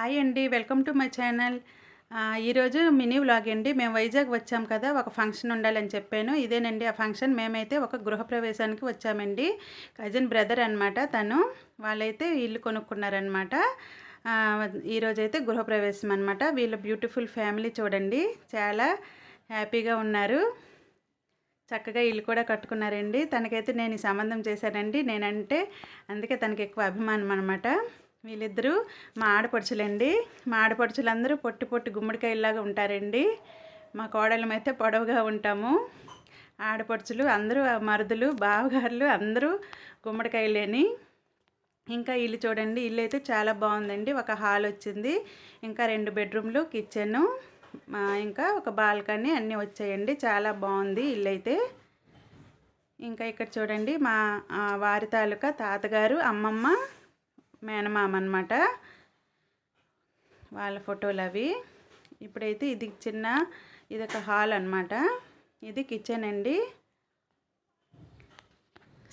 Hi అండి. Welcome to my channel. ఈరోజు mini vlog అండి. మేము వైజాగ్ వచ్చాం కదా! ఒక ఫంక్షన్ ఉండాలని చెప్పాను. ఇదేనండి ఆ ఫంక్షన్. మేమైతే ఒక గృహప్రవేశానికి వచ్చామండి. కజిన్ బ్రదర్ అనమాట తను. వాళ్ళైతే ఇల్లు కొనుక్కున్నారనమాట. ఈరోజైతే గృహప్రవేశం అనమాట. వీళ్ళ బ్యూటిఫుల్ ఫ్యామిలీ చూడండి. చాలా హ్యాపీగా ఉన్నారు. చక్కగా ఇల్లు కూడా కట్టుకున్నారండి. తనకైతే నేను ఈ సంబంధం చేశానండి. నేనంటే అందుకే తనకి ఎక్కువ అభిమానం అనమాట. వీళ్ళిద్దరూ మా ఆడపడుచులండి. మా ఆడపడుచులందరూ పొట్టి పొట్టి గుమ్మడికాయలాగా ఉంటారండి. మా కోడలమైతే పొడవుగా ఉంటాము. ఆడపడుచులు అందరూ మరుదులు బావగారులు అందరూ గుమ్మడికాయలేని. ఇంకా ఇల్లు చూడండి. ఇల్లు అయితే చాలా బాగుందండి. ఒక హాల్ వచ్చింది, ఇంకా 2 బెడ్రూమ్లు, కిచెను, ఇంకా ఒక బాల్కనీ అన్నీ వచ్చాయండి. చాలా బాగుంది ఇల్లు అయితే. ఇంకా ఇక్కడ చూడండి మా వారి తాలూకా తాతగారు, అమ్మమ్మ, మేనమామ అనమాట. వాళ్ళ ఫోటోలు అవి. ఇప్పుడైతే ఇది ఒక హాల్ అనమాట. ఇది కిచెన్ అండి.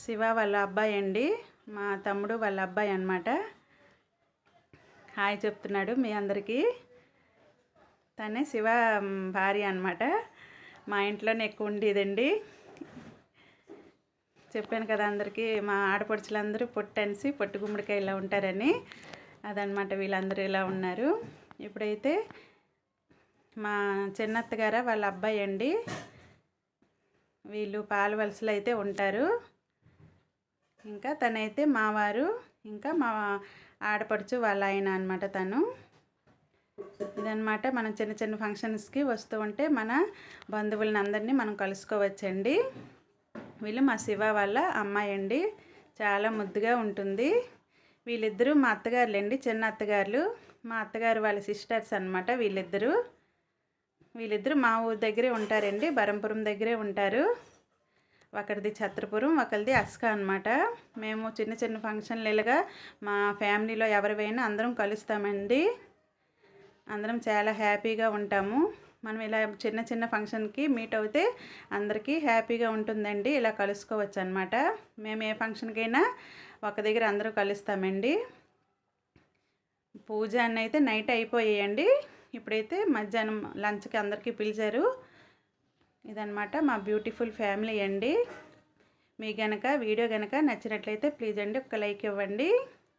శివ వాళ్ళ అబ్బాయి అండి, మా తమ్ముడు వాళ్ళ అబ్బాయి అనమాట. హాయ్ చెప్తున్నాడు మీ అందరికీ. తనే శివ భార్య అనమాట. మా ఇంట్లోనే ఎక్కువ ఉండేదండి. చెప్పాను కదా అందరికీ, మా ఆడపడుచులందరూ పొట్టనేసి పొట్టు గుమ్మడికాయ ఇలా ఉంటారని. అదనమాట, వీళ్ళందరూ ఇలా ఉన్నారు. ఇప్పుడైతే మా చిన్నత్తగారు వాళ్ళ అబ్బాయి అండి. వీళ్ళు పాలవలసలో అయితే ఉంటారు. ఇంకా తనైతే మావారు, ఇంకా మా ఆడపడుచు వాళ్ళ ఆయన అనమాట తను. ఇదనమాట, మనం చిన్న చిన్న ఫంక్షన్స్కి వస్తూ ఉంటే మన బంధువులని అందరినీ మనం కలుసుకోవచ్చండి. వీళ్ళు మా శివ వాళ్ళ అమ్మాయి అండి. చాలా ముద్దుగా ఉంటుంది. వీళ్ళిద్దరూ మా అత్తగారులండి, చిన్న అత్తగారులు. మా అత్తగారు వాళ్ళ సిస్టర్స్ అనమాట వీళ్ళిద్దరూ మా ఊరి దగ్గరే ఉంటారండి. బరంపురం దగ్గరే ఉంటారు. ఒకరిది ఛత్రపురం, ఒకరిది అస్కా అనమాట. మేము చిన్న చిన్న ఫంక్షన్లు ఇలాగా మా ఫ్యామిలీలో ఎవరివైనా అందరం కలుస్తామండి. అందరం చాలా హ్యాపీగా ఉంటాము. మనం ఇలా చిన్న చిన్న ఫంక్షన్కి మీట్ అవుతే అందరికీ హ్యాపీగా ఉంటుందండి. ఇలా కలుసుకోవచ్చు అనమాట. మేము ఏ ఫంక్షన్కైనా ఒక దగ్గర అందరూ కలుస్తామండి. పూజ అన్నీ అయితే నైట్ అయిపోయాయండి. ఇప్పుడైతే మధ్యాహ్నం లంచ్కి అందరికీ పిలిచారు. ఇదనమాట మా బ్యూటిఫుల్ ఫ్యామిలీ అండి. మీ వీడియో కనుక నచ్చినట్లయితే ప్లీజ్ అండి ఒక లైక్ ఇవ్వండి.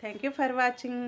Thank you for watching.